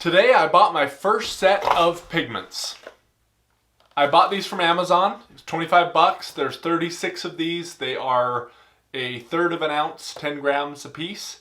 Today I bought my first set of pigments. I bought these from Amazon. It was 25 bucks. There's 36 of these. They are a third of an ounce, 10 grams a piece.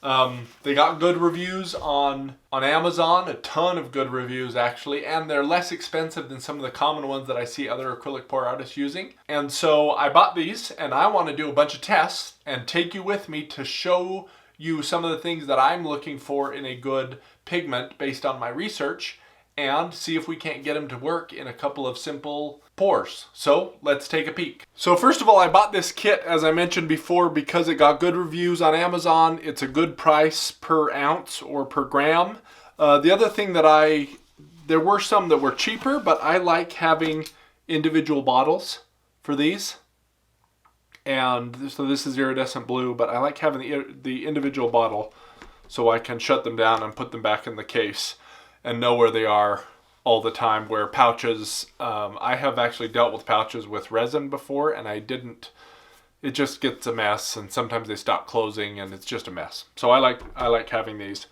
They got good reviews on Amazon, a ton of good reviews actually, and they're less expensive than some of the common ones that I see other acrylic pour artists using. And so I bought these and I want to do a bunch of tests and take you with me to show you some of the things that I'm looking for in a good pigment based on my research and see if we can't get them to work in a couple of simple pours. So let's take a peek. So first of all, I bought this kit, as I mentioned before, because it got good reviews on Amazon. It's a good price per ounce or per gram. The other thing that there were some that were cheaper, but I like having individual bottles for these. And so this is iridescent blue, but I like having the individual bottle so I can shut them down and put them back in the case and know where they are all the time. Where pouches, I have actually dealt with pouches with resin before and I didn't, it just gets a mess and sometimes they stop closing and it's just a mess. So I like having these.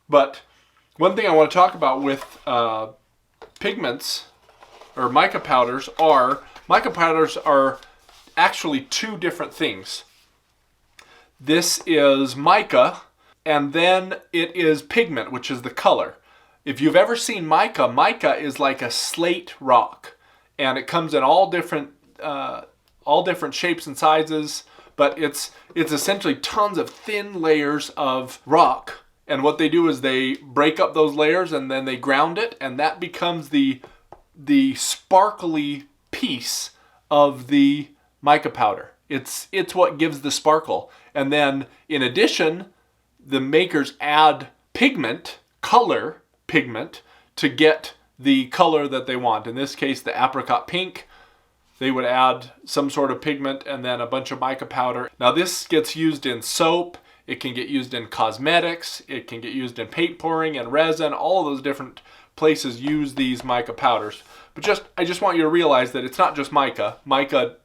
But one thing I want to talk about with pigments or mica powders are actually two different things. This is mica, and then it is pigment, which is the color. If you've ever seen mica, mica is like a slate rock, and it comes in all different shapes and sizes, but it's essentially tons of thin layers of rock. And what they do is they break up those layers and then they ground it, and that becomes the sparkly piece of the mica powder. It's what gives the sparkle. And then in addition, the makers add color pigment to get the color that they want. In this case, the apricot pink, they would add some sort of pigment and then a bunch of mica powder. Now this gets used in soap, it can get used in cosmetics, it can get used in paint pouring and resin. All of those different places use these mica powders. But I just want you to realize that it's not just mica. Mica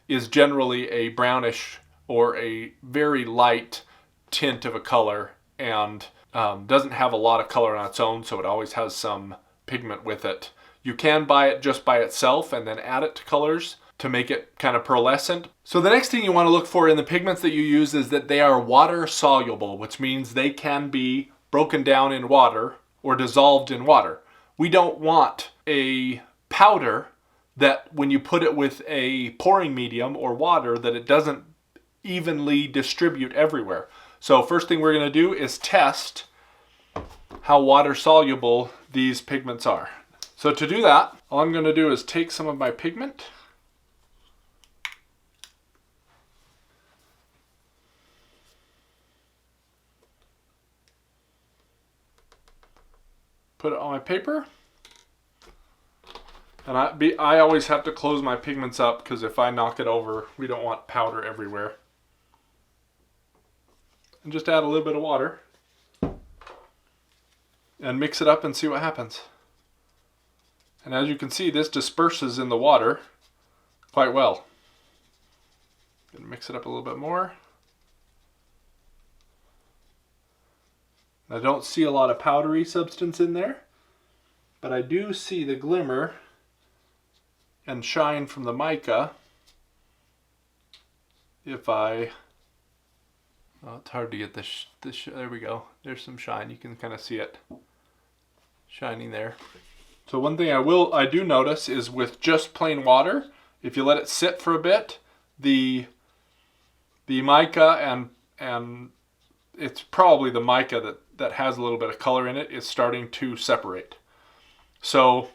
is generally a brownish or a very light tint of a color and doesn't have a lot of color on its own, so it always has some pigment with it. You can buy it just by itself and then add it to colors to make it kind of pearlescent. So the next thing you want to look for in the pigments that you use is that they are water soluble, which means they can be broken down in water or dissolved in water. We don't want a powder that when you put it with a pouring medium or water that it doesn't evenly distribute everywhere. So first thing we're going to do is test how water soluble these pigments are. So to do that, all I'm going to do is take some of my pigment, put it on my paper. And I always have to close my pigments up because if I knock it over, we don't want powder everywhere. And just add a little bit of water and mix it up and see what happens. And as you can see, this disperses in the water quite well. Mix it up a little bit more. I don't see a lot of powdery substance in there, but I do see the glimmer and shine from the mica. It's hard to get this, there we go. There's some shine. You can kind of see it shining there. So one thing I do notice is with just plain water, if you let it sit for a bit, the mica and it's probably the mica that has a little bit of color in it is starting to separate. So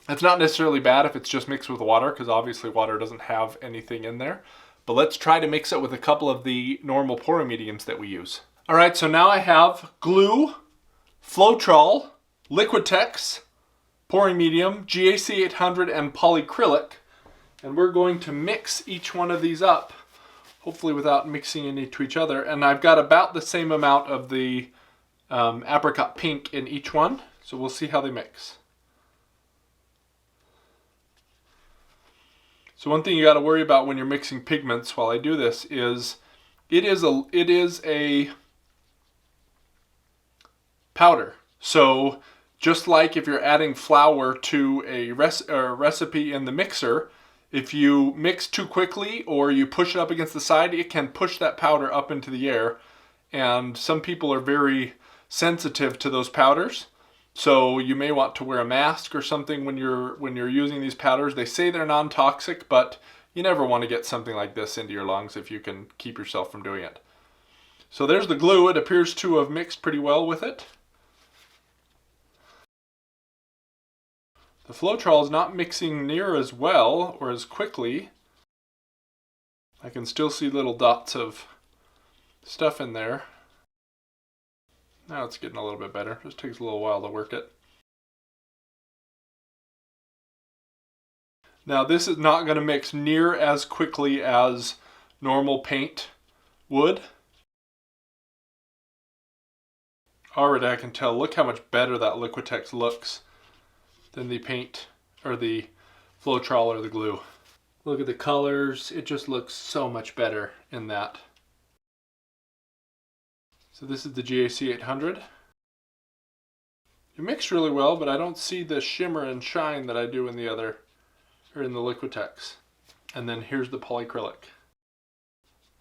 it's not necessarily bad if it's just mixed with water, because obviously water doesn't have anything in there. But let's try to mix it with a couple of the normal pouring mediums that we use. All right, so now I have glue, Floetrol, Liquitex, pouring medium, GAC 800, and polyacrylic. And we're going to mix each one of these up, hopefully without mixing any to each other. And I've got about the same amount of the apricot pink in each one, so we'll see how they mix. So one thing you got to worry about when you're mixing pigments while I do this is it is a powder. So just like if you're adding flour to a recipe in the mixer, if you mix too quickly or you push it up against the side, it can push that powder up into the air. And some people are very sensitive to those powders. So you may want to wear a mask or something when you're using these powders. They say they're non-toxic, but you never want to get something like this into your lungs if you can keep yourself from doing it. So there's the glue. It appears to have mixed pretty well with it. The Floetrol is not mixing near as well or as quickly. I can still see little dots of stuff in there. Now it's getting a little bit better. Just takes a little while to work it. Now this is not going to mix near as quickly as normal paint would. Already I can tell, look how much better that Liquitex looks than the paint or the Floetrol or the glue. Look at the colors, it just looks so much better in that. So this is the GAC 800. It mixed really well, but I don't see the shimmer and shine that I do in the other, or in the Liquitex. And then here's the polyacrylic.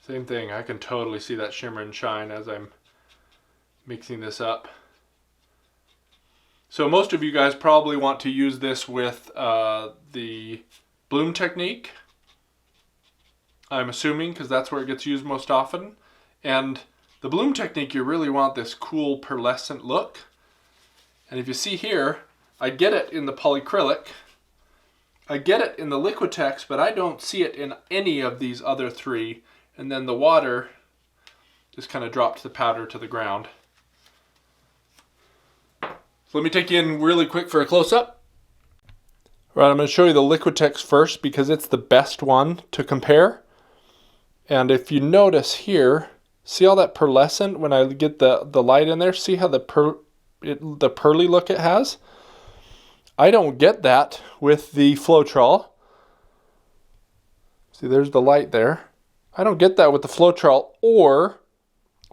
Same thing, I can totally see that shimmer and shine as I'm mixing this up. So most of you guys probably want to use this with the bloom technique, I'm assuming, because that's where it gets used most often. And the bloom technique, you really want this cool pearlescent look. And if you see here, I get it in the polyacrylic, I get it in the Liquitex, but I don't see it in any of these other three. And then the water just kind of dropped the powder to the ground. So let me take you in really quick for a close-up. Right, I'm going to show you the Liquitex first because it's the best one to compare. And if you notice here, see all that pearlescent when I get the light in there? See how the pearly look it has? I don't get that with the Floetrol. See, there's the light there. I don't get that with the Floetrol or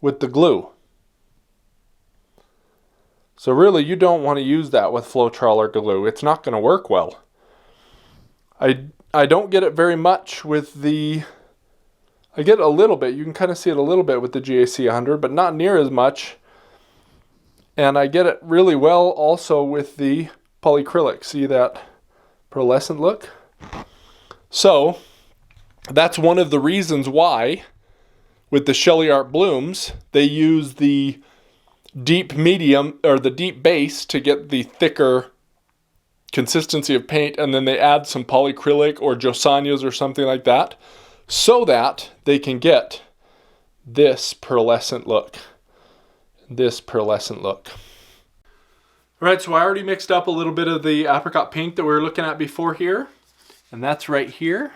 with the glue. So really, you don't want to use that with Floetrol or glue. It's not going to work well. I don't get it very much with the... I get it a little bit. You can kind of see it a little bit with the GAC 100, but not near as much. And I get it really well also with the polyacrylic. See that pearlescent look? So that's one of the reasons why with the Shelly Art Blooms, they use the deep medium or the deep base to get the thicker consistency of paint, and then they add some polyacrylic or Josanias or something like that so that they can get this pearlescent look. This pearlescent look. All right, so I already mixed up a little bit of the apricot pink that we were looking at before here, and that's right here.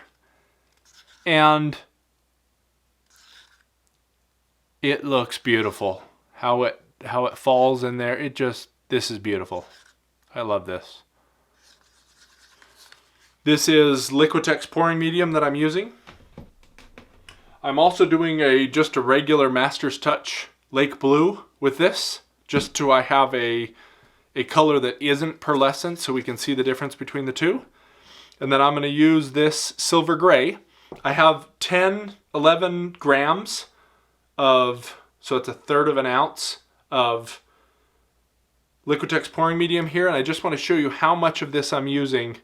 And it looks beautiful. How it falls in there, this is beautiful. I love this. This is Liquitex pouring medium that I'm using. I'm also doing just a regular Master's Touch Lake Blue with this, just so I have a color that isn't pearlescent so we can see the difference between the two. And then I'm going to use this silver gray. I have 11 grams of, so it's 1/3 of an ounce of Liquitex pouring medium here, and I just want to show you how much of this I'm using.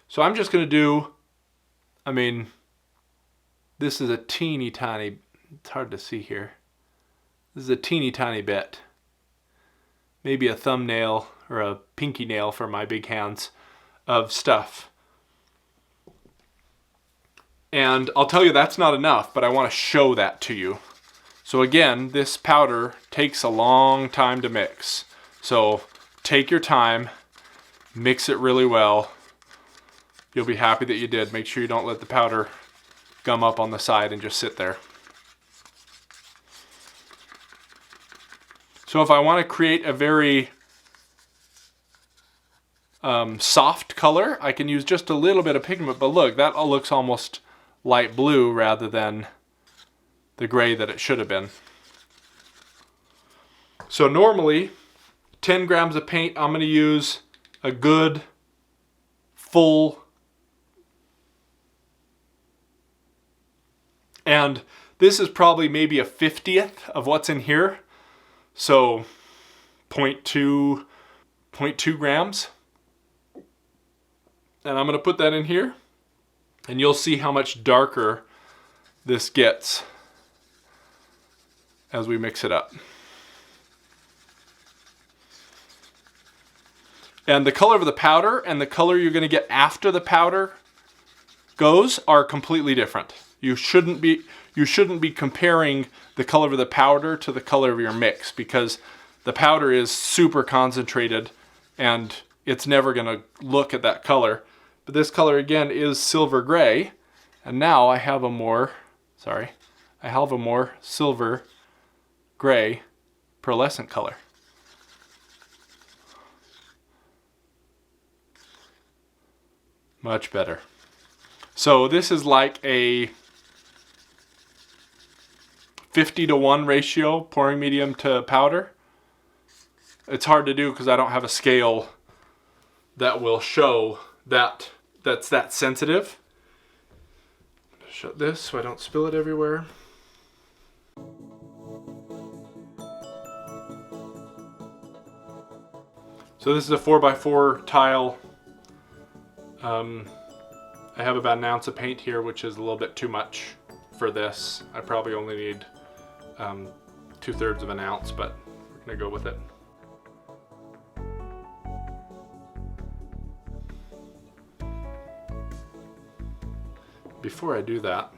So I'm just going to do, this is a teeny tiny, it's hard to see here. This is a teeny tiny bit. Maybe a thumbnail or a pinky nail for my big hands of stuff. And I'll tell you that's not enough, but I want to show that to you. So again, this powder takes a long time to mix. So take your time, mix it really well. You'll be happy that you did. Make sure you don't let the powder gum up on the side and just sit there. So if I want to create a very soft color, I can use just a little bit of pigment, but look, that all looks almost light blue rather than the gray that it should have been. So normally 10 grams of paint, I'm going to use a good full, and this is probably maybe a 50th of what's in here. So 0.2 grams. And I'm going to put that in here, and you'll see how much darker this gets as we mix it up. And the color of the powder and the color you're going to get after the powder goes are completely different. You shouldn't be comparing the color of the powder to the color of your mix, because the powder is super concentrated and it's never going to look at that color. But this color again is silver gray, and now I have a more silver gray pearlescent color. Much better. So this is like a 50-to-1 ratio, pouring medium to powder. It's hard to do because I don't have a scale that will show that that's that sensitive. I'm gonna shut this so I don't spill it everywhere. So this is a 4x4 tile. I have about an ounce of paint here, which is a little bit too much for this. I probably only need 2/3 of an ounce, but we're gonna go with it. Before I do that,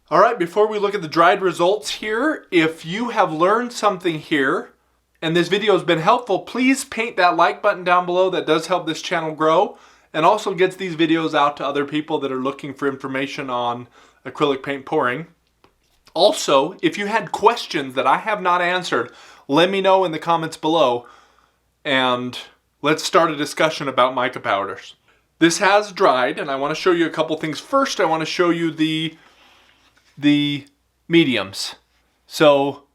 all right, before we look at the dried results here, if you have learned something here and this video has been helpful, please paint that like button down below. That does help this channel grow and also gets these videos out to other people that are looking for information on acrylic paint pouring. Also, if you had questions that I have not answered, let me know in the comments below and let's start a discussion about mica powders. This has dried, and I want to show you a couple things. First, I want to show you the mediums. So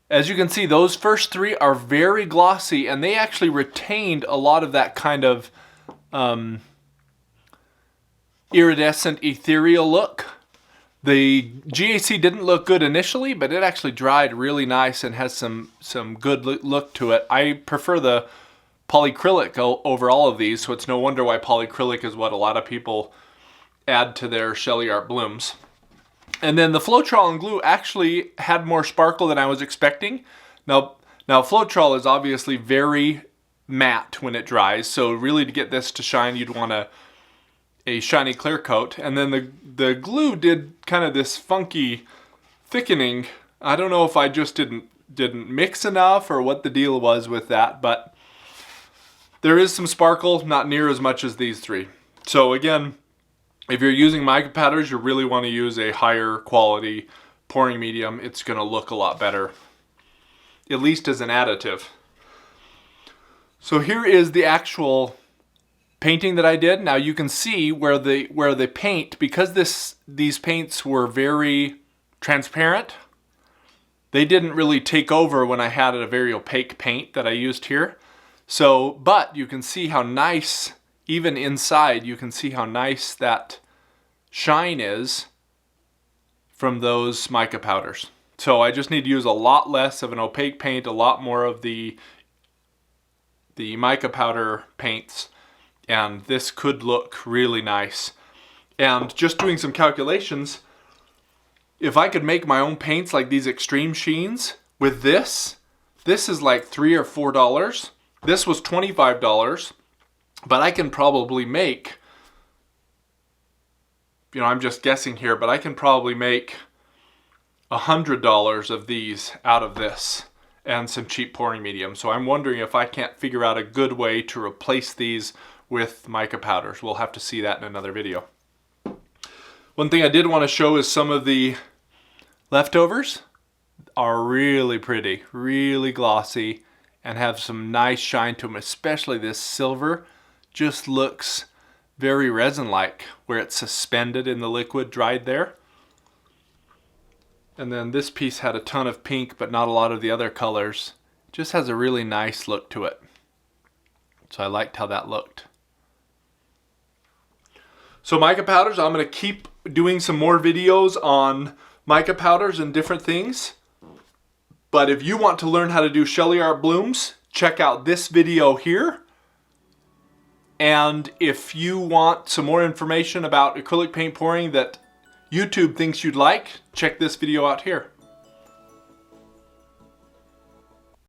as you can see, those first three are very glossy, and they actually retained a lot of that kind of iridescent ethereal look. The GAC didn't look good initially, but it actually dried really nice and has some good look to it. I prefer the polyacrylic over all of these, so it's no wonder why polyacrylic is what a lot of people add to their Shelly Art blooms. And then the Floetrol and glue actually had more sparkle than I was expecting. Now Floetrol is obviously very matte when it dries, so really to get this to shine, you'd want a shiny clear coat. And then the glue did kind of this funky thickening. I don't know if I just didn't mix enough or what the deal was with that, but there is some sparkle, not near as much as these three. So again, if you're using mica powders, you really want to use a higher quality pouring medium. It's going to look a lot better, at least as an additive. So here is the actual painting that I did. Now you can see where the paint, because these paints were very transparent, they didn't really take over when I had a very opaque paint that I used here. So, but you can see how nice, even inside, you can see how nice that shine is from those mica powders. So I just need to use a lot less of an opaque paint, a lot more of the mica powder paints, and this could look really nice. And just doing some calculations, if I could make my own paints like these extreme sheens with this, This is like $3 or $4. This was $25, but I can probably make, you know, I'm just guessing here, but I can probably make $100 of these out of this and some cheap pouring medium. So I'm wondering if I can't figure out a good way to replace these with mica powders. We'll have to see that in another video. One thing I did want to show is some of the leftovers are really pretty, really glossy, and have some nice shine to them, especially this silver. Just looks very resin-like where it's suspended in the liquid, dried there. And then this piece had a ton of pink, but not a lot of the other colors. Just has a really nice look to it. So I liked how that looked. So mica powders, I'm going to keep doing some more videos on mica powders and different things. But if you want to learn how to do Shelly Art blooms, check out this video here. And if you want some more information about acrylic paint pouring that YouTube thinks you'd like, check this video out here.